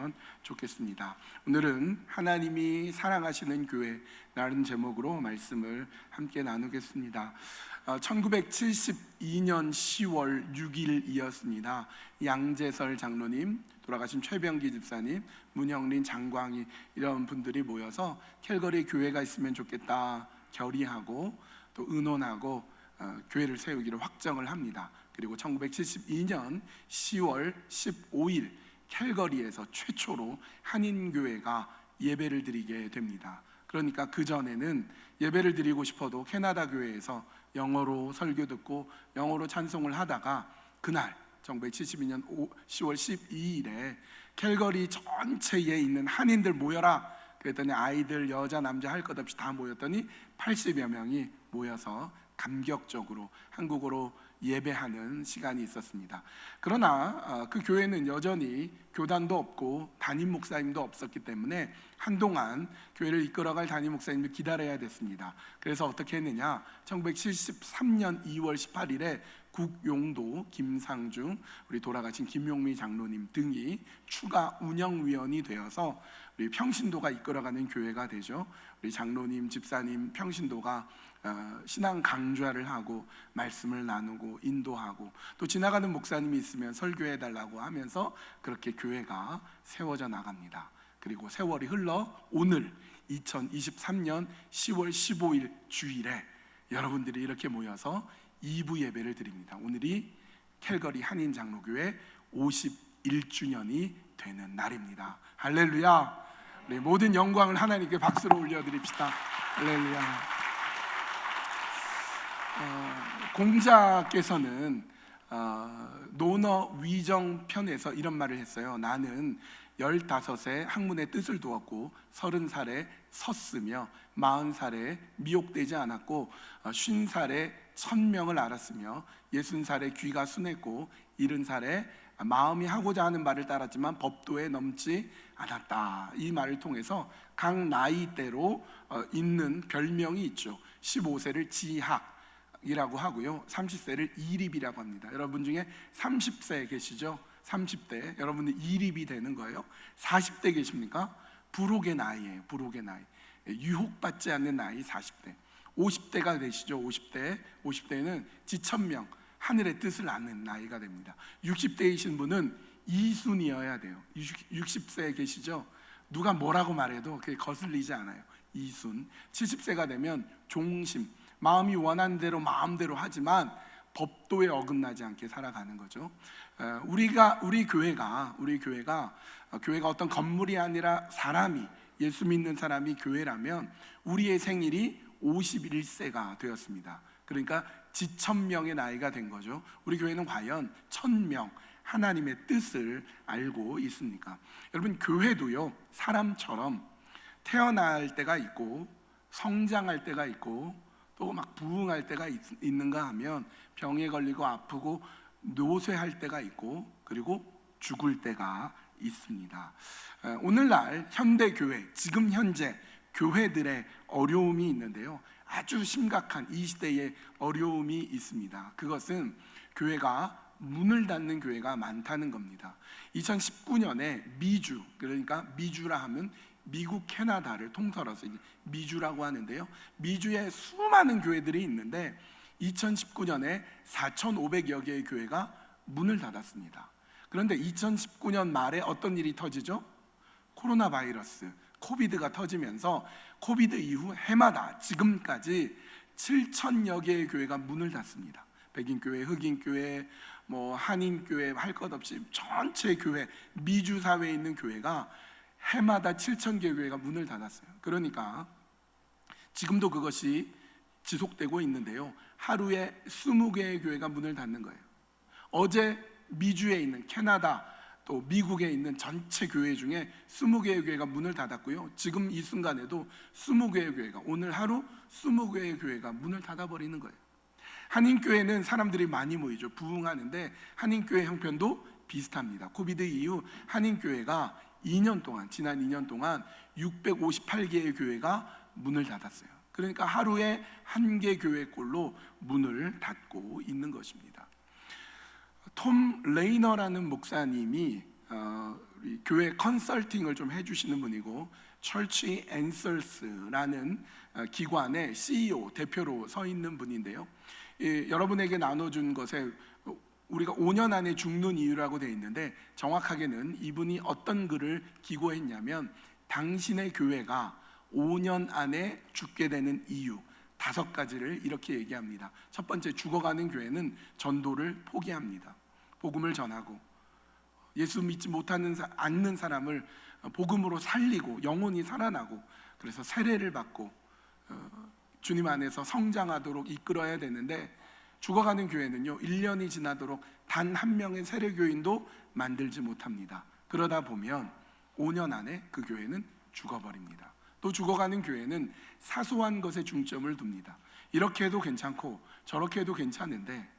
되었으면 좋겠습니다. 오늘은 하나님이 사랑하시는 교회라는 제목으로 말씀을 함께 나누겠습니다. 1972년 10월 6일이었습니다. 양재설 장로님, 돌아가신 최병기 집사님, 문영린, 장광희 이런 분들이 모여서 캘거리 교회가 있으면 좋겠다 결의하고 또 의논하고 교회를 세우기로 확정을 합니다. 그리고 1972년 10월 15일 캘거리에서 최초로 한인교회가 예배를 드리게 됩니다. 그러니까 그전에는 예배를 드리고 싶어도 캐나다 교회에서 영어로 설교 듣고 영어로 찬송을 하다가 그날 1972년 10월 12일에 캘거리 전체에 있는 한인들 모여라 그랬더니 아이들, 여자, 남자 할 것 없이 다 모였더니 80여 명이 모여서 감격적으로 한국어로 예배하는 시간이 있었습니다. 그러나 그 교회는 여전히 교단도 없고 담임 목사님도 없었기 때문에 한동안 교회를 이끌어갈 담임 목사님을 기다려야 됐습니다. 그래서 어떻게 했느냐, 1973년 2월 18일에 국용도 김상중, 우리 돌아가신 김용미 장로님 등이 추가 운영위원이 되어서 우리 평신도가 이끌어가는 교회가 되죠. 우리 장로님, 집사님, 평신도가 신앙 강좌를 하고 말씀을 나누고 인도하고 또 지나가는 목사님이 있으면 설교해달라고 하면서 그렇게 교회가 세워져 나갑니다. 그리고 세월이 흘러 오늘 2023년 10월 15일 주일에 여러분들이 이렇게 모여서 2부 예배를 드립니다. 오늘이 캘거리 한인장로교회 51주년이 되는 날입니다. 할렐루야. 우리 모든 영광을 하나님께 박수로 올려드립시다. 할렐루야. 공자께서는 논어 위정편에서 이런 말을 했어요. 나는 15에 학문의 뜻을 두었고 30살에 섰으며 40살에 미혹되지 않았고 50살에 천명을 알았으며 60살에 귀가 순했고 70살에 마음이 하고자 하는 말을 따랐지만 법도에 넘지 않았다. 이 말을 통해서 각 나이대로 있는 별명이 있죠. 15세를 지학이라고 하고요, 30세를 이립이라고 합니다. 여러분 중에 30세 계시죠? 30대 여러분들 이립이 되는 거예요. 40대 계십니까? 불혹의 나이예요. 불혹의 나이, 유혹받지 않는 나이 40대. 50대가 되시죠? 50대는 지천명, 하늘의 뜻을 아는 나이가 됩니다. 60대이신 분은 이순이어야 돼요. 60세에 계시죠? 누가 뭐라고 말해도 그게 거슬리지 않아요. 이순. 70세가 되면 종심, 마음이 원하는 대로 마음대로 하지만 법도에 어긋나지 않게 살아가는 거죠. 우리 교회가 어떤 건물이 아니라 사람이, 예수 믿는 사람이 교회라면 우리의 생일이 51세가 되었습니다. 그러니까 지천명의 나이가 된 거죠. 우리 교회는 과연 1000명 하나님의 뜻을 알고 있습니까? 여러분, 교회도요 사람처럼 태어날 때가 있고 성장할 때가 있고 또 막 부흥할 때가 있는가 하면 병에 걸리고 아프고 노쇠할 때가 있고 그리고 죽을 때가 있습니다. 오늘날 현대 교회, 지금 현재 교회들의 어려움이 있는데요, 아주 심각한 이 시대의 어려움이 있습니다. 그것은 교회가 문을 닫는 교회가 많다는 겁니다. 2019년에 미주, 그러니까 미주라 하면 미국, 캐나다를 통틀어서 미주라고 하는데요, 미주에 수많은 교회들이 있는데 2019년에 4,500여 개의 교회가 문을 닫았습니다. 그런데 2019년 말에 어떤 일이 터지죠? 코로나 바이러스, 코비드가 터지면서 코비드 이후 해마다 지금까지 7,000여 개의 교회가 문을 닫습니다. 백인교회, 흑인교회, 한인교회 할 것 없이 전체 교회, 미주 사회에 있는 교회가 해마다 7,000개 교회가 문을 닫았어요. 그러니까 지금도 그것이 지속되고 있는데요, 하루에 20개의 교회가 문을 닫는 거예요. 어제 미주에 있는, 캐나다 또 미국에 있는 전체 교회 중에 20개의 교회가 문을 닫았고요, 지금 이 순간에도 20개의 교회가, 오늘 하루 20개의 교회가 문을 닫아버리는 거예요. 한인교회는 사람들이 많이 모이죠. 부흥하는데 한인교회 형편도 비슷합니다. 코비드 이후 한인교회가 지난 2년 동안 658개의 교회가 문을 닫았어요. 그러니까 하루에 1개 교회꼴로 문을 닫고 있는 것입니다. 톰 레이너라는 목사님이 우리 교회 컨설팅을 좀 해주시는 분이고 Church Answers라는 기관의 CEO 대표로 서 있는 분인데요. 여러분에게 나눠준 것에 우리가 5년 안에 죽는 이유라고 되어 있는데, 정확하게는 이분이 어떤 글을 기고했냐면 당신의 교회가 5년 안에 죽게 되는 이유 5가지를 이렇게 얘기합니다. 첫 번째, 죽어가는 교회는 전도를 포기합니다. 복음을 전하고 예수 믿지 못하는 않는 사람을 복음으로 살리고 영혼이 살아나고, 그래서 세례를 받고 주님 안에서 성장하도록 이끌어야 되는데, 죽어가는 교회는요 1년이 지나도록 단 한 명의 세례교인도 만들지 못합니다. 그러다 보면 5년 안에 그 교회는 죽어버립니다. 또 죽어가는 교회는 사소한 것에 중점을 둡니다. 이렇게 해도 괜찮고 저렇게 해도 괜찮은데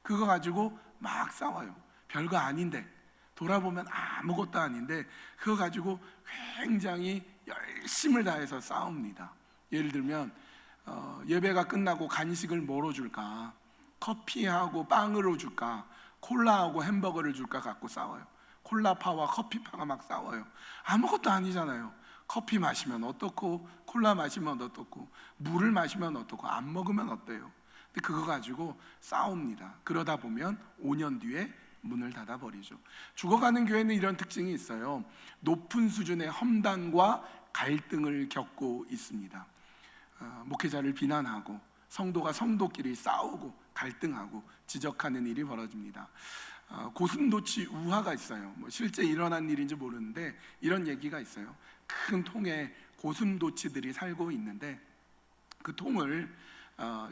그거 가지고 막 싸워요. 별거 아닌데, 돌아보면 아무것도 아닌데 그거 가지고 굉장히 열심을 다해서 싸웁니다. 예를 들면 예배가 끝나고 간식을 뭐로 줄까, 커피하고 빵으로 줄까, 콜라하고 햄버거를 줄까 갖고 싸워요. 콜라파와 커피파가 막 싸워요. 아무것도 아니잖아요. 커피 마시면 어떻고, 콜라 마시면 어떻고, 물을 마시면 어떻고, 안 먹으면 어때요? 근데 그거 가지고 싸웁니다. 그러다 보면 5년 뒤에 문을 닫아버리죠. 죽어가는 교회는 이런 특징이 있어요. 높은 수준의 험단과 갈등을 겪고 있습니다. 목회자를 비난하고 성도가 성도끼리 싸우고 갈등하고 지적하는 일이 벌어집니다. 고슴도치 우화가 있어요. 실제 일어난 일인지 모르는데 이런 얘기가 있어요. 큰 통에 고슴도치들이 살고 있는데 그 통을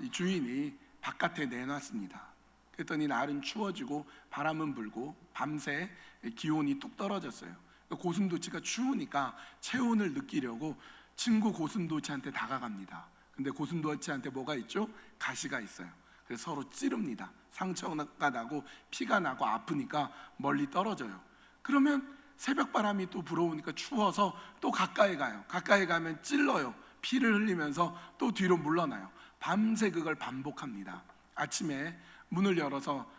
이 주인이 바깥에 내놨습니다. 그랬더니 날은 추워지고 바람은 불고 밤새 기온이 뚝 떨어졌어요. 고슴도치가 추우니까 체온을 느끼려고 친구 고슴도치한테 다가갑니다. 근데 고슴도치한테 뭐가 있죠? 가시가 있어요. 그래서 서로 찌릅니다. 상처가 나고 피가 나고 아프니까 멀리 떨어져요. 그러면 새벽바람이 또 불어오니까 추워서 또 가까이 가요. 가까이 가면 찔러요. 피를 흘리면서 또 뒤로 물러나요. 밤새 그걸 반복합니다. 아침에 문을 열어서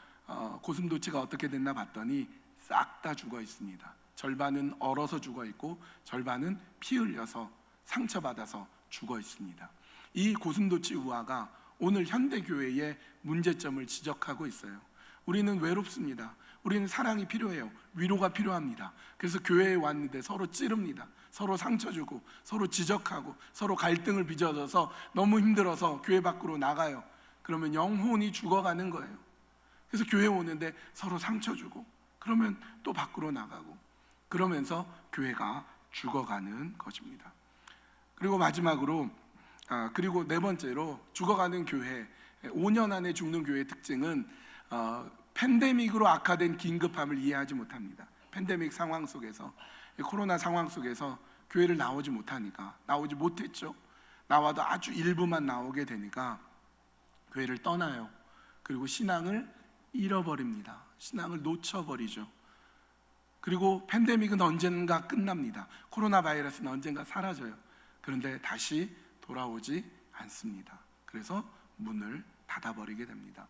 고슴도치가 어떻게 됐나 봤더니 싹 다 죽어 있습니다. 절반은 얼어서 죽어 있고 절반은 피 흘려서 상처받아서 죽어 있습니다. 이 고슴도치 우화가 오늘 현대교회의 문제점을 지적하고 있어요. 우리는 외롭습니다. 우리는 사랑이 필요해요. 위로가 필요합니다. 그래서 교회에 왔는데 서로 찌릅니다. 서로 상처 주고 서로 지적하고 서로 갈등을 빚어져서 너무 힘들어서 교회 밖으로 나가요. 그러면 영혼이 죽어가는 거예요. 그래서 교회 오는데 서로 상처 주고 그러면 또 밖으로 나가고 그러면서 교회가 죽어가는 것입니다. 그리고 마지막으로 그리고 네 번째로 죽어가는 교회, 5년 안에 죽는 교회의 특징은 팬데믹으로 악화된 긴급함을 이해하지 못합니다. 팬데믹 상황 속에서, 코로나 상황 속에서 교회를 나오지 못하니까, 나오지 못했죠. 나와도 아주 일부만 나오게 되니까 교회를 떠나요. 그리고 신앙을 잃어버립니다. 신앙을 놓쳐버리죠. 그리고 팬데믹은 언젠가 끝납니다. 코로나 바이러스는 언젠가 사라져요. 그런데 다시 돌아오지 않습니다. 그래서 문을 닫아버리게 됩니다.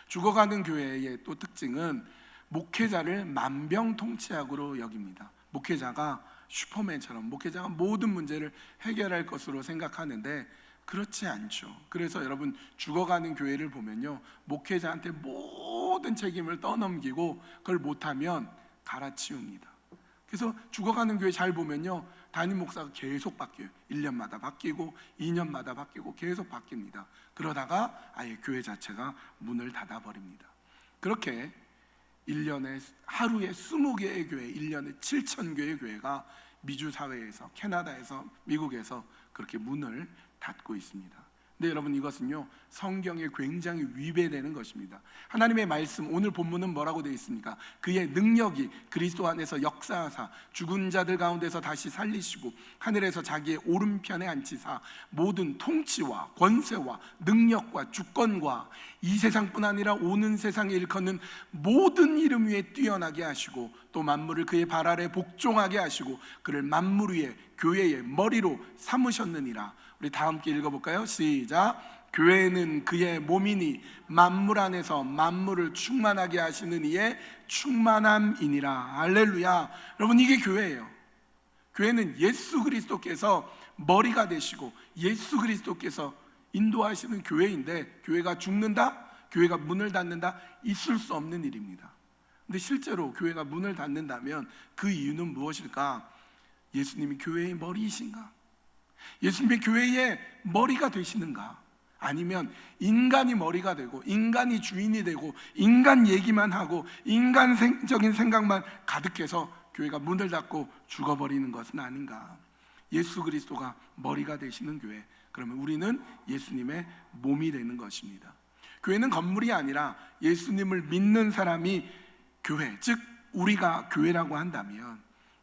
죽어가는 교회의 또 특징은 목회자를 만병통치약으로 여깁니다. 목회자가 슈퍼맨처럼, 목회자가 모든 문제를 해결할 것으로 생각하는데 그렇지 않죠. 그래서 여러분, 죽어가는 교회를 보면요, 목회자한테 모든 책임을 떠넘기고 그걸 못하면 갈아치웁니다. 그래서 죽어가는 교회 잘 보면요, 담임 목사가 계속 바뀌어요. 1년마다 바뀌고 2년마다 바뀌고 계속 바뀝니다. 그러다가 아예 교회 자체가 문을 닫아버립니다. 그렇게 1년에 하루에 20개의 교회, 1년에 7,000개의 교회가 미주 사회에서, 캐나다에서, 미국에서 그렇게 문을 닫고 있습니다. 근데 여러분, 이것은요 성경에 굉장히 위배되는 것입니다. 하나님의 말씀, 오늘 본문은 뭐라고 되어 있습니까? 그의 능력이 그리스도 안에서 역사하사 죽은 자들 가운데서 다시 살리시고 하늘에서 자기의 오른편에 앉히사 모든 통치와 권세와 능력과 주권과 이 세상뿐 아니라 오는 세상에 일컫는 모든 이름 위에 뛰어나게 하시고 또 만물을 그의 발 아래 복종하게 하시고 그를 만물 위에 교회의 머리로 삼으셨느니라. 우리 다 함께 읽어볼까요? 시작. 교회는 그의 몸이니 만물 안에서 만물을 충만하게 하시는 이의 충만함이니라. 할렐루야. 여러분, 이게 교회예요. 교회는 예수 그리스도께서 머리가 되시고 예수 그리스도께서 인도하시는 교회인데, 교회가 죽는다? 교회가 문을 닫는다? 있을 수 없는 일입니다. 근데 실제로 교회가 문을 닫는다면 그 이유는 무엇일까? 예수님이 교회의 머리이신가? 예수님이 교회의 머리가 되시는가? 아니면 인간이 머리가 되고 인간이 주인이 되고 인간 얘기만 하고 인간적인 생각만 가득해서 교회가 문을 닫고 죽어버리는 것은 아닌가? 예수 그리스도가 머리가 되시는 교회, 그러면 우리는 예수님의 몸이 되는 것입니다. 교회는 건물이 아니라 예수님을 믿는 사람이 교회, 즉 우리가 교회라고 한다면,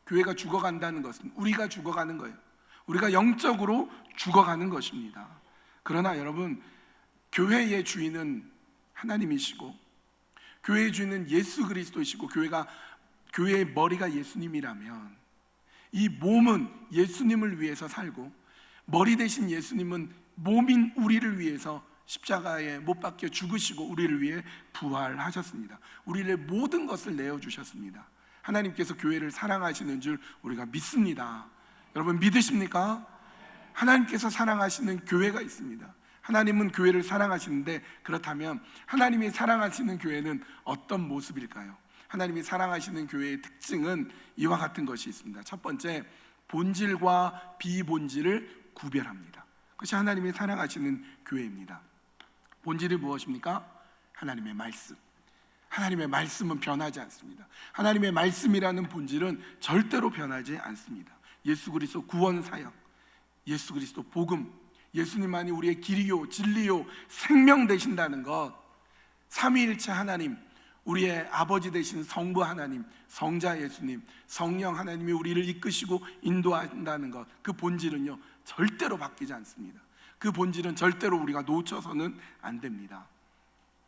교회가 죽어간다는 것은 우리가 죽어가는 거예요. 우리가 영적으로 죽어가는 것입니다. 그러나 여러분, 교회의 주인은 하나님이시고 교회의 주인은 예수 그리스도이시고 교회의 머리가 예수님이라면, 이 몸은 예수님을 위해서 살고 머리 대신 예수님은 몸인 우리를 위해서 십자가에 못 박혀 죽으시고 우리를 위해 부활하셨습니다. 우리의 모든 것을 내어주셨습니다. 하나님께서 교회를 사랑하시는 줄 우리가 믿습니다. 여러분, 믿으십니까? 하나님께서 사랑하시는 교회가 있습니다. 하나님은 교회를 사랑하시는데, 그렇다면 하나님이 사랑하시는 교회는 어떤 모습일까요? 하나님이 사랑하시는 교회의 특징은 이와 같은 것이 있습니다. 첫 번째, 본질과 비본질을 구별합니다. 그것이 하나님이 사랑하시는 교회입니다. 본질이 무엇입니까? 하나님의 말씀. 하나님의 말씀은 변하지 않습니다. 하나님의 말씀이라는 본질은 절대로 변하지 않습니다. 예수 그리스도 구원 사역, 예수 그리스도 복음, 예수님만이 우리의 길이요 진리요 생명 되신다는 것, 삼위일체 하나님, 우리의 아버지 되신 성부 하나님, 성자 예수님, 성령 하나님이 우리를 이끄시고 인도한다는 것, 그 본질은요 절대로 바뀌지 않습니다. 그 본질은 절대로 우리가 놓쳐서는 안 됩니다.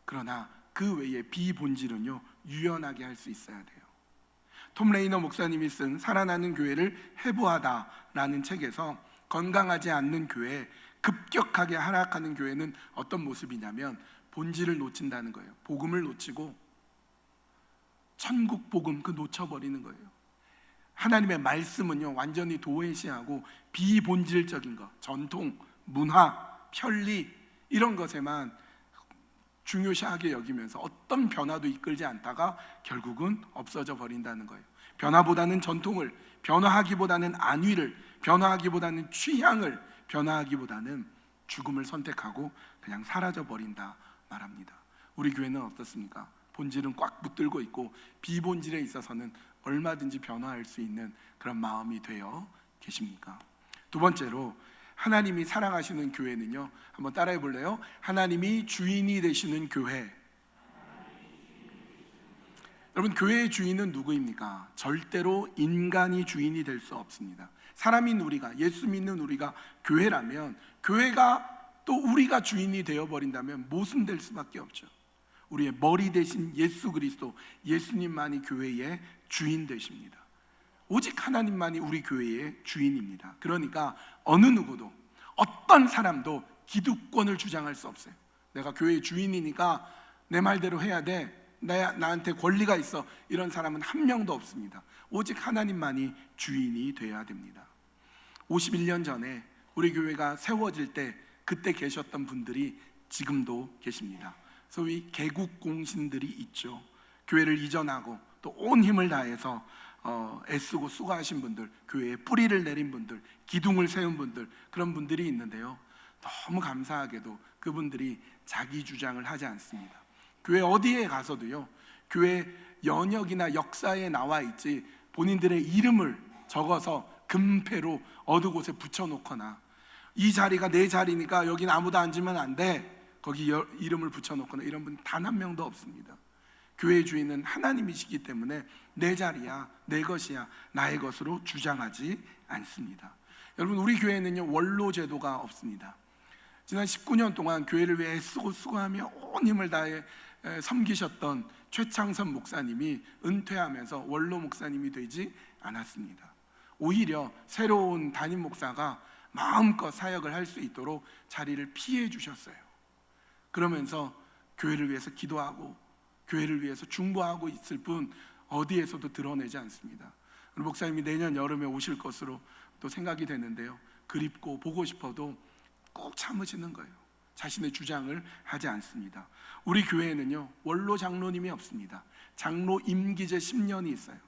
그러나 그 외에 비본질은요 유연하게 할 수 있어야 돼요. 톰 레이너 목사님이 쓴 살아나는 교회를 해부하다라는 책에서 건강하지 않는 교회, 급격하게 하락하는 교회는 어떤 모습이냐면 본질을 놓친다는 거예요. 복음을 놓치고 천국 복음 그 놓쳐버리는 거예요. 하나님의 말씀은요 완전히 도외시하고 비본질적인 것, 전통, 문화, 편리 이런 것에만 중요시하게 여기면서 어떤 변화도 이끌지 않다가 결국은 없어져 버린다는 거예요. 변화보다는 전통을, 변화하기보다는 안위를, 변화하기보다는 취향을, 변화하기보다는 죽음을 선택하고 그냥 사라져 버린다 말합니다. 우리 교회는 어떻습니까? 본질은 꽉 붙들고 있고 비본질에 있어서는 얼마든지 변화할 수 있는 그런 마음이 되어 계십니까? 두 번째로, 하나님이 사랑하시는 교회는요, 한번 따라해 볼래요? 하나님이 주인이 되시는 교회. 여러분, 교회의 주인은 누구입니까? 절대로 인간이 주인이 될 수 없습니다. 사람인 우리가, 예수 믿는 우리가 교회라면, 교회가 또 우리가 주인이 되어버린다면 모순될 수밖에 없죠. 우리의 머리 대신 예수 그리스도, 예수님만이 교회의 주인 되십니다. 오직 하나님만이 우리 교회의 주인입니다. 그러니까 어느 누구도, 어떤 사람도 기득권을 주장할 수 없어요. 내가 교회의 주인이니까 내 말대로 해야 돼, 나한테 권리가 있어, 이런 사람은 한 명도 없습니다. 오직 하나님만이 주인이 되어야 됩니다. 51년 전에 우리 교회가 세워질 때 그때 계셨던 분들이 지금도 계십니다. 소위 개국공신들이 있죠. 교회를 이전하고 또 온 힘을 다해서 애쓰고 수고하신 분들, 교회에 뿌리를 내린 분들, 기둥을 세운 분들, 그런 분들이 있는데요, 너무 감사하게도 그분들이 자기 주장을 하지 않습니다. 교회 어디에 가서도요, 교회 연역이나 역사에 나와 있지 본인들의 이름을 적어서 금패로 어느 곳에 붙여놓거나, 이 자리가 내 자리니까 여기는 아무도 앉으면 안 돼, 거기 이름을 붙여놓거나 이런 분 단 한 명도 없습니다. 교회의 주인은 하나님이시기 때문에 내 자리야, 내 것이야, 나의 것으로 주장하지 않습니다. 여러분, 우리 교회는요 원로 제도가 없습니다. 지난 19년 동안 교회를 위해 애쓰고 수고하며 온 힘을 다해 섬기셨던 최창선 목사님이 은퇴하면서 원로 목사님이 되지 않았습니다. 오히려 새로운 담임 목사가 마음껏 사역을 할 수 있도록 자리를 피해 주셨어요. 그러면서 교회를 위해서 기도하고 교회를 위해서 중보하고 있을 뿐 어디에서도 드러내지 않습니다. 우리 목사님이 내년 여름에 오실 것으로 또 생각이 되는데요, 그립고 보고 싶어도 꼭 참으시는 거예요. 자신의 주장을 하지 않습니다. 우리 교회에는요, 원로 장로님이 없습니다. 장로 임기제 10년이 있어요.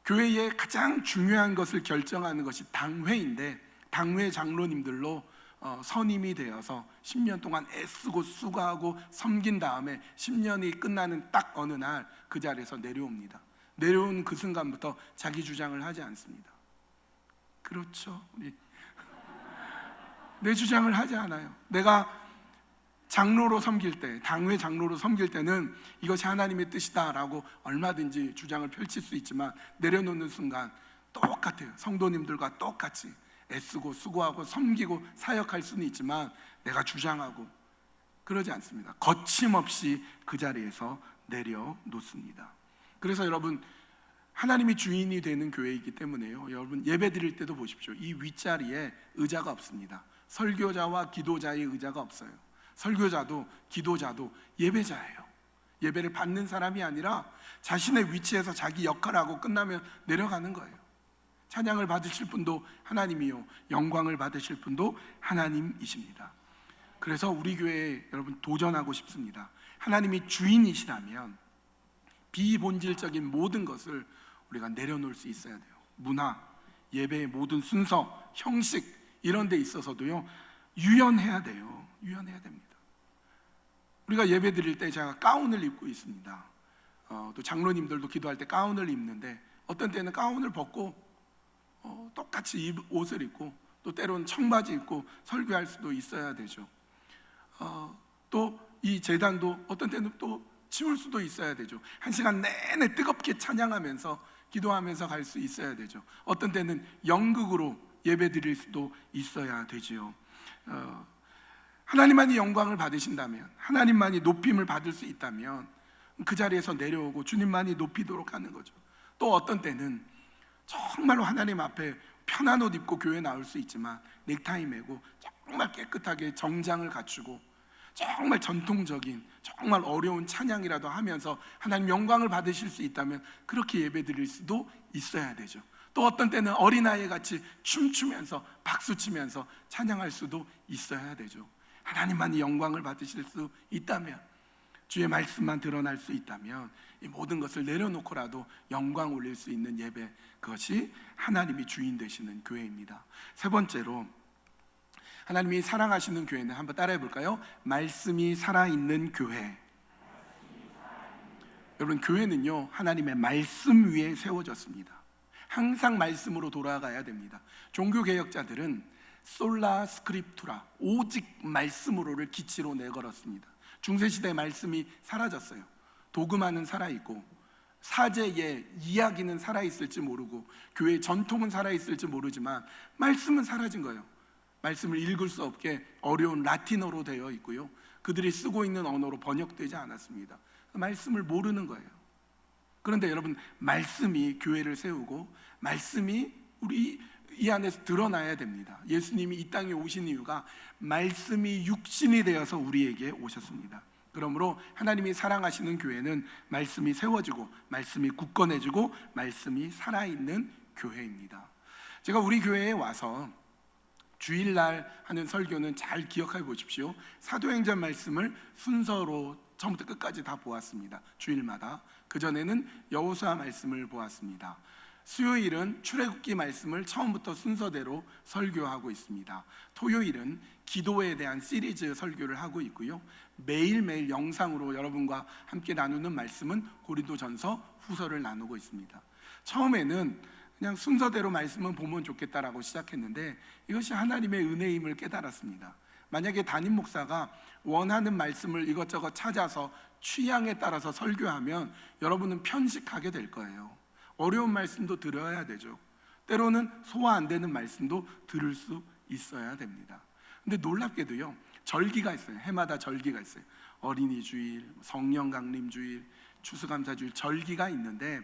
교회의 가장 중요한 것을 결정하는 것이 당회인데, 당회 장로님들로 선임이 되어서 10년 동안 애쓰고 수고하고 섬긴 다음에 10년이 끝나는 딱 어느 날 그 자리에서 내려옵니다. 내려온 그 순간부터 자기 주장을 하지 않습니다. 그렇죠? 내 주장을 하지 않아요. 내가 장로로 섬길 때, 당회 장로로 섬길 때는 이것이 하나님의 뜻이다라고 얼마든지 주장을 펼칠 수 있지만, 내려놓는 순간 똑같아요. 성도님들과 똑같이 애쓰고 수고하고 섬기고 사역할 수는 있지만 내가 주장하고 그러지 않습니다. 거침없이 그 자리에서 내려놓습니다. 그래서 여러분, 하나님이 주인이 되는 교회이기 때문에요, 여러분 예배 드릴 때도 보십시오. 이 윗자리에 의자가 없습니다. 설교자와 기도자의 의자가 없어요. 설교자도 기도자도 예배자예요. 예배를 받는 사람이 아니라 자신의 위치에서 자기 역할하고 끝나면 내려가는 거예요. 찬양을 받으실 분도 하나님이요, 영광을 받으실 분도 하나님이십니다. 그래서 우리 교회에 여러분 도전하고 싶습니다. 하나님이 주인이시라면 비본질적인 모든 것을 우리가 내려놓을 수 있어야 돼요. 문화, 예배의 모든 순서, 형식 이런 데 있어서도요, 유연해야 돼요. 유연해야 됩니다. 우리가 예배 드릴 때 제가 가운을 입고 있습니다. 또 장로님들도 기도할 때 가운을 입는데, 어떤 때는 가운을 벗고 똑같이 옷을 입고 또 때로는 청바지 입고 설교할 수도 있어야 되죠. 또 이 제단도 어떤 때는 또 치울 수도 있어야 되죠. 한 시간 내내 뜨겁게 찬양하면서 기도하면서 갈 수 있어야 되죠. 어떤 때는 연극으로 예배 드릴 수도 있어야 되지요. 하나님만이 영광을 받으신다면, 하나님만이 높임을 받을 수 있다면 그 자리에서 내려오고 주님만이 높이도록 하는 거죠. 또 어떤 때는 정말로 하나님 앞에 편한 옷 입고 교회 나올 수 있지만 넥타이 매고 정말 깨끗하게 정장을 갖추고 정말 전통적인 정말 어려운 찬양이라도 하면서 하나님 영광을 받으실 수 있다면 그렇게 예배 드릴 수도 있어야 되죠. 또 어떤 때는 어린아이 같이 춤추면서 박수치면서 찬양할 수도 있어야 되죠. 하나님만이 영광을 받으실 수 있다면, 주의 말씀만 드러날 수 있다면 이 모든 것을 내려놓고라도 영광 올릴 수 있는 예배, 그것이 하나님이 주인 되시는 교회입니다. 세 번째로, 하나님이 사랑하시는 교회는 한번 따라해 볼까요? 말씀이 살아있는 교회. 여러분, 교회는요 하나님의 말씀 위에 세워졌습니다. 항상 말씀으로 돌아가야 됩니다. 종교개혁자들은 솔라 스크립투라, 오직 말씀으로를 기치로 내걸었습니다. 중세시대 말씀이 사라졌어요. 도그마는 살아있고 사제의 이야기는 살아있을지 모르고 교회의 전통은 살아있을지 모르지만 말씀은 사라진 거예요. 말씀을 읽을 수 없게 어려운 라틴어로 되어 있고요, 그들이 쓰고 있는 언어로 번역되지 않았습니다. 말씀을 모르는 거예요. 그런데 여러분, 말씀이 교회를 세우고 말씀이 우리 이 안에서 드러나야 됩니다. 예수님이 이 땅에 오신 이유가 말씀이 육신이 되어서 우리에게 오셨습니다. 그러므로 하나님이 사랑하시는 교회는 말씀이 세워지고 말씀이 굳건해지고 말씀이 살아있는 교회입니다. 제가 우리 교회에 와서 주일날 하는 설교는 잘 기억해 보십시오. 사도행전 말씀을 순서로 처음부터 끝까지 다 보았습니다. 주일마다. 그전에는 여호수아 말씀을 보았습니다. 수요일은 출애굽기 말씀을 처음부터 순서대로 설교하고 있습니다. 토요일은 기도에 대한 시리즈 설교를 하고 있고요, 매일매일 영상으로 여러분과 함께 나누는 말씀은 고린도전서 후서를 나누고 있습니다. 처음에는 그냥 순서대로 말씀은 보면 좋겠다라고 시작했는데 이것이 하나님의 은혜임을 깨달았습니다. 만약에 담임 목사가 원하는 말씀을 이것저것 찾아서 취향에 따라서 설교하면 여러분은 편식하게 될 거예요. 어려운 말씀도 들어야 되죠. 때로는 소화 안 되는 말씀도 들을 수 있어야 됩니다. 근데 놀랍게도요, 절기가 있어요. 해마다 절기가 있어요. 어린이 주일, 성령 강림 주일, 추수감사 주일, 절기가 있는데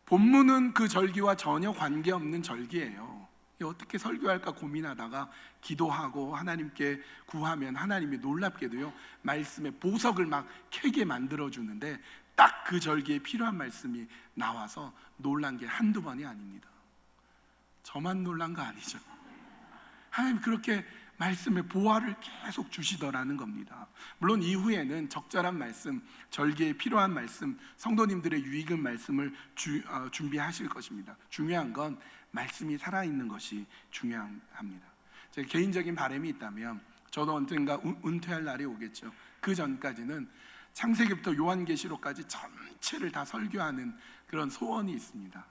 본문은 그 절기와 전혀 관계없는 절기예요. 어떻게 설교할까 고민하다가 기도하고 하나님께 구하면 하나님이 놀랍게도요 말씀의 보석을 막 캐게 만들어주는데 딱 그 절기에 필요한 말씀이 나와서 놀란 게 한두 번이 아닙니다. 저만 놀란 거 아니죠. 하나님 그렇게 말씀의 보화를 계속 주시더라는 겁니다. 물론 이후에는 적절한 말씀, 절기에 필요한 말씀, 성도님들의 유익은 말씀을 준비하실 것입니다. 중요한 건 말씀이 살아있는 것이 중요합니다. 제 개인적인 바람이 있다면 저도 언젠가 은퇴할 날이 오겠죠. 그 전까지는 창세기부터 요한계시록까지 전체를 다 설교하는 그런 소원이 있습니다.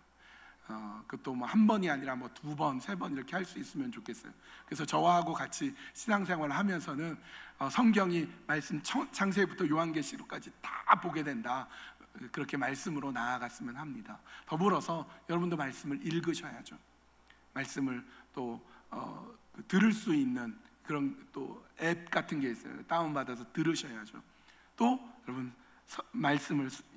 그것도 뭐 한 번이 아니라 뭐 두 번, 세 번 이렇게 할 수 있으면 좋겠어요. 그래서 저하고 같이 신앙생활을 하면서는 성경이 말씀 창세기부터 요한계시록까지 다 보게 된다. 그렇게 말씀으로 나아갔으면 합니다. 더불어서 여러분도 말씀을 읽으셔야죠. 말씀을 또 들을 수 있는 그런 또 앱 같은 게 있어요. 다운받아서 들으셔야죠. 또 여러분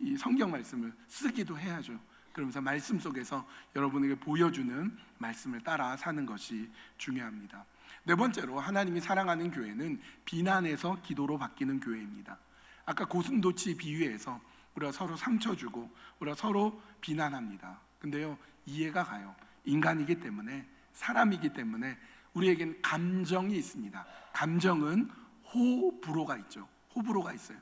이 성경 말씀을 쓰기도 해야죠. 그러면서 말씀 속에서 여러분에게 보여주는 말씀을 따라 사는 것이 중요합니다. 네 번째로 하나님이 사랑하는 교회는 비난에서 기도로 바뀌는 교회입니다. 아까 고슴도치 비유에서 우리가 서로 상처 주고 우리가 서로 비난합니다. 근데요 이해가 가요. 인간이기 때문에, 사람이기 때문에 우리에겐 감정이 있습니다. 감정은 호불호가 있죠. 호불호가 있어요.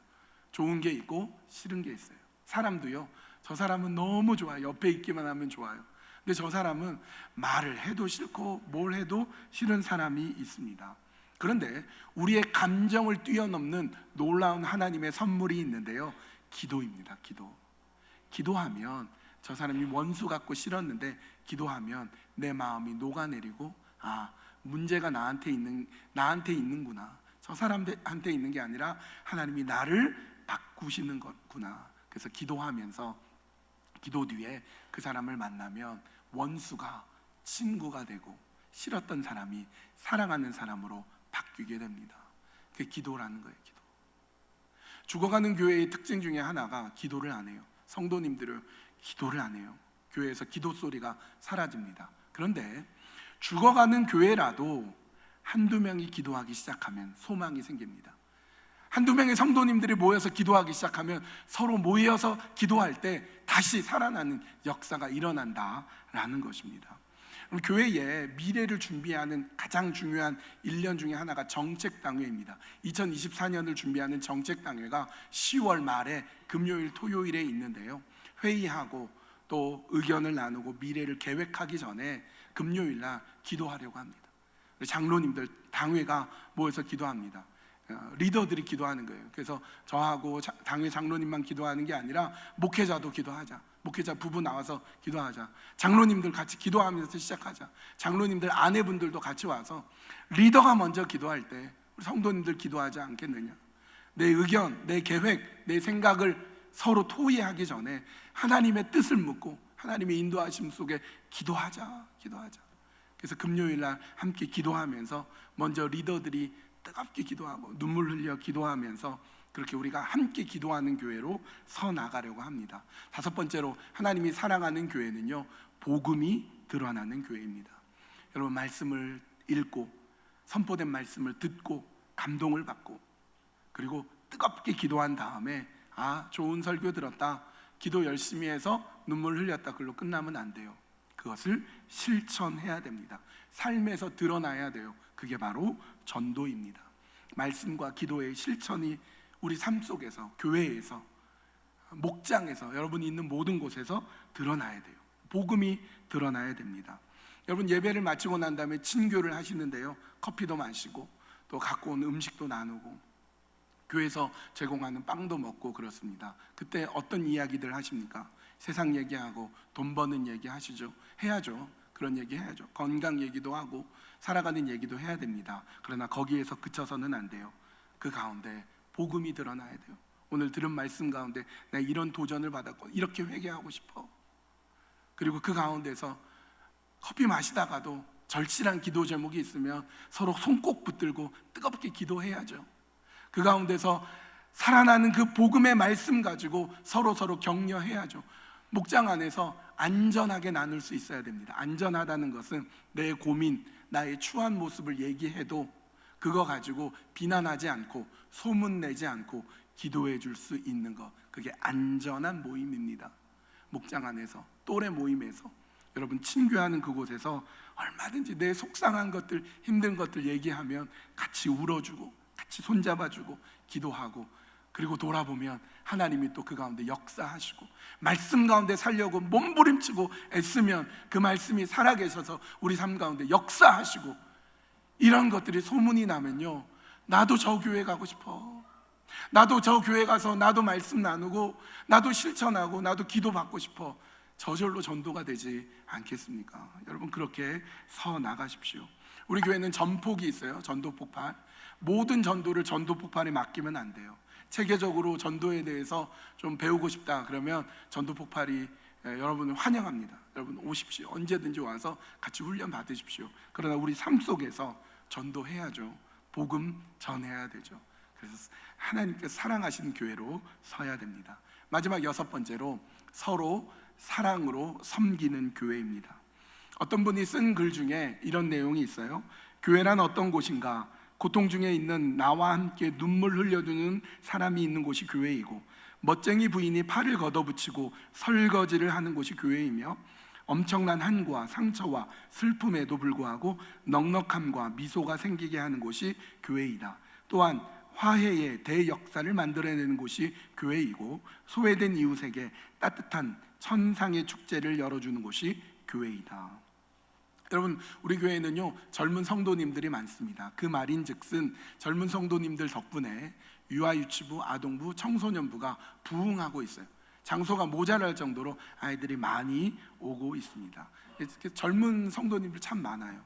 좋은 게 있고 싫은 게 있어요. 사람도요, 저 사람은 너무 좋아요. 옆에 있기만 하면 좋아요. 근데 저 사람은 말을 해도 싫고 뭘 해도 싫은 사람이 있습니다. 그런데 우리의 감정을 뛰어넘는 놀라운 하나님의 선물이 있는데요, 기도입니다. 기도하면 저 사람이 원수 같고 싫었는데 기도하면 내 마음이 녹아내리고 문제가 나한테 있는구나. 저 사람한테 있는 게 아니라 하나님이 나를 바꾸시는 거구나. 그래서 기도하면서 기도 뒤에 그 사람을 만나면 원수가 친구가 되고 싫었던 사람이 사랑하는 사람으로 바뀌게 됩니다. 그게 기도라는 거예요. 기도. 죽어가는 교회의 특징 중에 하나가 기도를 안 해요. 성도님들은 기도를 안 해요. 교회에서 기도 소리가 사라집니다. 그런데 죽어가는 교회라도 한두 명이 기도하기 시작하면 소망이 생깁니다. 한두 명의 성도님들이 모여서 기도하기 시작하면 서로 모여서 기도할 때 다시 살아나는 역사가 일어난다라는 것입니다. 교회의 미래를 준비하는 가장 중요한 1년 중에 하나가 정책당회입니다. 2024년을 준비하는 정책당회가 10월 말에 금요일, 토요일에 있는데요, 회의하고 또 의견을 나누고 미래를 계획하기 전에 금요일 날 기도하려고 합니다. 장로님들, 당회가 모여서 기도합니다. 리더들이 기도하는 거예요. 그래서 저하고 당회 장로님만 기도하는 게 아니라 목회자도 기도하자. 목회자 부부 나와서 기도하자. 장로님들 같이 기도하면서 시작하자. 장로님들 아내분들도 같이 와서 리더가 먼저 기도할 때 우리 성도님들 기도하지 않겠느냐. 내 의견, 내 계획, 내 생각을 서로 토의하기 전에 하나님의 뜻을 묻고 하나님의 인도하심 속에 기도하자. 그래서 금요일 날 함께 기도하면서 먼저 리더들이 뜨겁게 기도하고 눈물 흘려 기도하면서 그렇게 우리가 함께 기도하는 교회로 서 나가려고 합니다. 다섯 번째로 하나님이 사랑하는 교회는요, 복음이 드러나는 교회입니다. 여러분, 말씀을 읽고 선포된 말씀을 듣고 감동을 받고 그리고 뜨겁게 기도한 다음에 좋은 설교 들었다, 기도 열심히 해서 눈물 흘렸다, 그걸로 끝나면 안 돼요. 그것을 실천해야 됩니다. 삶에서 드러나야 돼요. 그게 바로 전도입니다. 말씀과 기도의 실천이 우리 삶 속에서, 교회에서, 목장에서, 여러분이 있는 모든 곳에서 드러나야 돼요. 복음이 드러나야 됩니다. 여러분, 예배를 마치고 난 다음에 친교를 하시는데요, 커피도 마시고 또 갖고 온 음식도 나누고 교회에서 제공하는 빵도 먹고 그렇습니다. 그때 어떤 이야기들 하십니까? 세상 얘기하고 돈 버는 얘기 하시죠? 해야죠. 그런 얘기 해야죠. 건강 얘기도 하고 살아가는 얘기도 해야 됩니다. 그러나 거기에서 그쳐서는 안 돼요. 그 가운데 복음이 드러나야 돼요. 오늘 들은 말씀 가운데 내가 이런 도전을 받았고 이렇게 회개하고 싶어. 그리고 그 가운데서 커피 마시다가도 절실한 기도 제목이 있으면 서로 손 꼭 붙들고 뜨겁게 기도해야죠. 그 가운데서 살아나는 그 복음의 말씀 가지고 서로 격려해야죠. 목장 안에서 안전하게 나눌 수 있어야 됩니다. 안전하다는 것은 내 고민, 나의 추한 모습을 얘기해도 그거 가지고 비난하지 않고 소문내지 않고 기도해 줄 수 있는 것, 그게 안전한 모임입니다. 목장 안에서, 또래 모임에서, 여러분 친교하는 그곳에서 얼마든지 내 속상한 것들, 힘든 것들 얘기하면 같이 울어주고 같이 손잡아주고 기도하고, 그리고 돌아보면 하나님이 또 그 가운데 역사하시고, 말씀 가운데 살려고 몸부림치고 애쓰면 그 말씀이 살아계셔서 우리 삶 가운데 역사하시고, 이런 것들이 소문이 나면요, 나도 저 교회 가고 싶어, 나도 저 교회 가서 나도 말씀 나누고 나도 실천하고 나도 기도받고 싶어, 저절로 전도가 되지 않겠습니까? 여러분 그렇게 서 나가십시오. 우리 교회는 전폭이 있어요. 전도 폭발. 모든 전도를 전도 폭발에 맡기면 안 돼요. 체계적으로 전도에 대해서 좀 배우고 싶다 그러면 전도 폭발이 여러분을 환영합니다. 여러분 오십시오. 언제든지 와서 같이 훈련 받으십시오. 그러나 우리 삶 속에서 전도해야죠. 복음 전해야 되죠. 그래서 하나님께서 사랑하시는 교회로 서야 됩니다. 마지막 6번째로 서로 사랑으로 섬기는 교회입니다. 어떤 분이 쓴 글 중에 이런 내용이 있어요. 교회란 어떤 곳인가? 고통 중에 있는 나와 함께 눈물 흘려주는 사람이 있는 곳이 교회이고, 멋쟁이 부인이 팔을 걷어붙이고 설거지를 하는 곳이 교회이며, 엄청난 한과 상처와 슬픔에도 불구하고 넉넉함과 미소가 생기게 하는 곳이 교회이다. 또한 화해의 대역사를 만들어내는 곳이 교회이고, 소외된 이웃에게 따뜻한 천상의 축제를 열어주는 곳이 교회이다. 여러분 우리 교회는요 젊은 성도님들이 많습니다. 그 말인즉슨 젊은 성도님들 덕분에 유아유치부, 아동부, 청소년부가 부흥하고 있어요. 장소가 모자랄 정도로 아이들이 많이 오고 있습니다. 젊은 성도님들 참 많아요.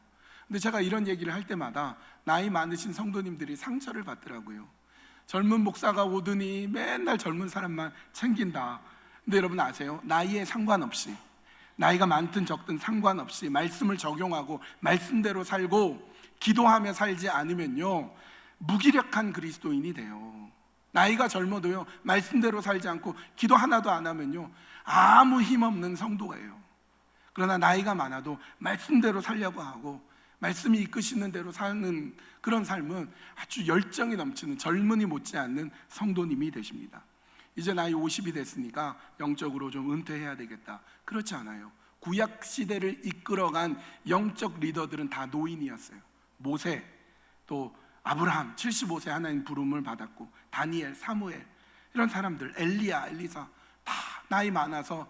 근데 제가 이런 얘기를 할 때마다 나이 많으신 성도님들이 상처를 받더라고요. 젊은 목사가 오더니 맨날 젊은 사람만 챙긴다. 근데 여러분 아세요? 나이에 상관없이, 나이가 많든 적든 상관없이 말씀을 적용하고 말씀대로 살고 기도하며 살지 않으면요 무기력한 그리스도인이 돼요. 나이가 젊어도요 말씀대로 살지 않고 기도 하나도 안 하면요 아무 힘없는 성도예요. 그러나 나이가 많아도 말씀대로 살려고 하고 말씀이 이끄시는 대로 사는 그런 삶은 아주 열정이 넘치는 젊은이 못지않는 성도님이 되십니다. 이제 나이 50이 됐으니까 영적으로 좀 은퇴해야 되겠다. 그렇지 않아요. 구약 시대를 이끌어간 영적 리더들은 다 노인이었어요. 모세, 또 아브라함 75세 하나님 부름을 받았고, 다니엘, 사무엘, 이런 사람들, 엘리야, 엘리사 다 나이 많아서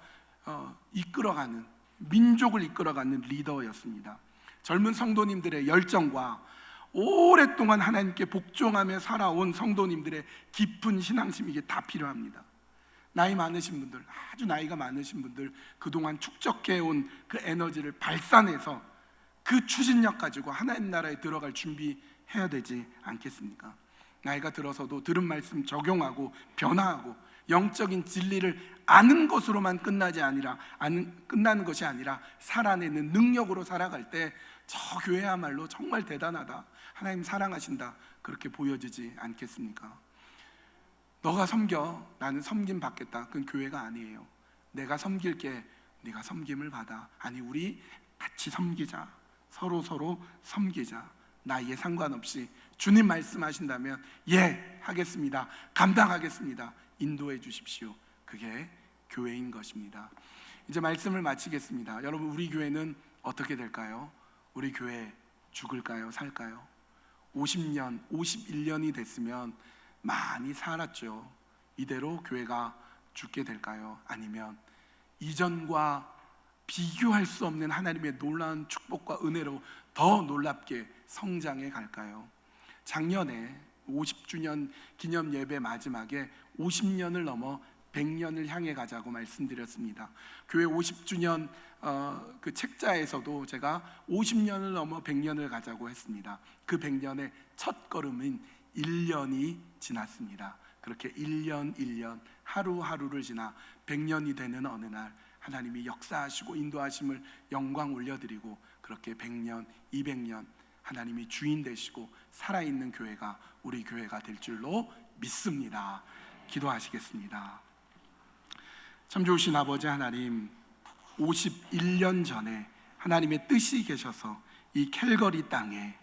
이끌어가는, 민족을 이끌어가는 리더였습니다. 젊은 성도님들의 열정과 오랫동안 하나님께 복종하며 살아온 성도님들의 깊은 신앙심이 이게 다 필요합니다. 나이 많으신 분들, 아주 나이가 많으신 분들, 그동안 축적해온 그 에너지를 발산해서 그 추진력 가지고 하나님 나라에 들어갈 준비해야 되지 않겠습니까? 나이가 들어서도 들은 말씀 적용하고 변화하고 영적인 진리를 아는 것으로만 끝나는 것이 아니라 살아내는 능력으로 살아갈 때 저 교회야말로 정말 대단하다, 하나님 사랑하신다, 그렇게 보여지지 않겠습니까? 너가 섬겨, 나는 섬김 받겠다, 그건 교회가 아니에요. 내가 섬길게, 네가 섬김을 받아. 아니 우리 같이 섬기자, 서로 섬기자. 나이에 상관없이 주님 말씀하신다면 예 하겠습니다, 감당하겠습니다, 인도해 주십시오. 그게 교회인 것입니다. 이제 말씀을 마치겠습니다. 여러분 우리 교회는 어떻게 될까요? 우리 교회 죽을까요? 살까요? 50년, 51년이 됐으면 많이 살았죠. 이대로 교회가 죽게 될까요? 아니면 이전과 비교할 수 없는 하나님의 놀라운 축복과 은혜로 더 놀랍게 성장해 갈까요? 작년에 50주년 기념 예배 마지막에 50년을 넘어 100년을 향해 가자고 말씀드렸습니다. 교회 50주년 그 책자에서도 제가 50년을 넘어 100년을 가자고 했습니다. 그 100년의 첫 걸음인 1년이 지났습니다. 그렇게 1년 1년 하루하루를 지나 100년이 되는 어느 날 하나님이 역사하시고 인도하심을 영광 올려드리고, 그렇게 100년, 200년 하나님이 주인 되시고 살아있는 교회가 우리 교회가 될 줄로 믿습니다. 기도하시겠습니다. 참 좋으신 아버지 하나님, 51년 전에 하나님의 뜻이 계셔서 이 캘거리 땅에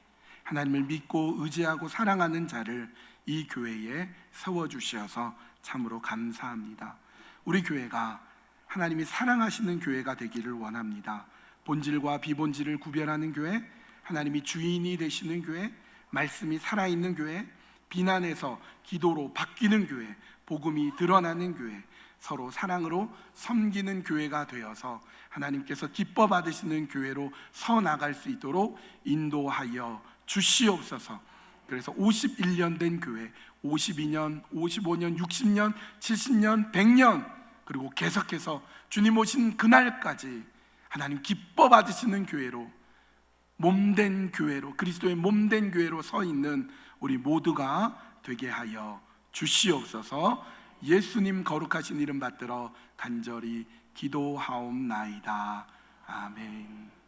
하나님을 믿고 의지하고 사랑하는 자를 이 교회에 세워주셔서 참으로 감사합니다. 우리 교회가 하나님이 사랑하시는 교회가 되기를 원합니다. 본질과 비본질을 구별하는 교회, 하나님이 주인이 되시는 교회, 말씀이 살아있는 교회, 비난에서 기도로 바뀌는 교회, 복음이 드러나는 교회, 서로 사랑으로 섬기는 교회가 되어서 하나님께서 기뻐 받으시는 교회로 서 나갈 수 있도록 인도하여 주시옵소서. 그래서 51년 된 교회, 52년, 55년, 60년, 70년, 100년, 그리고 계속해서 주님 오신 그날까지 하나님 기뻐 받으시는 교회로, 몸된 교회로, 그리스도의 몸된 교회로 서 있는 우리 모두가 되게 하여 주시옵소서. 예수님 거룩하신 이름 받들어 간절히 기도하옵나이다. 아멘.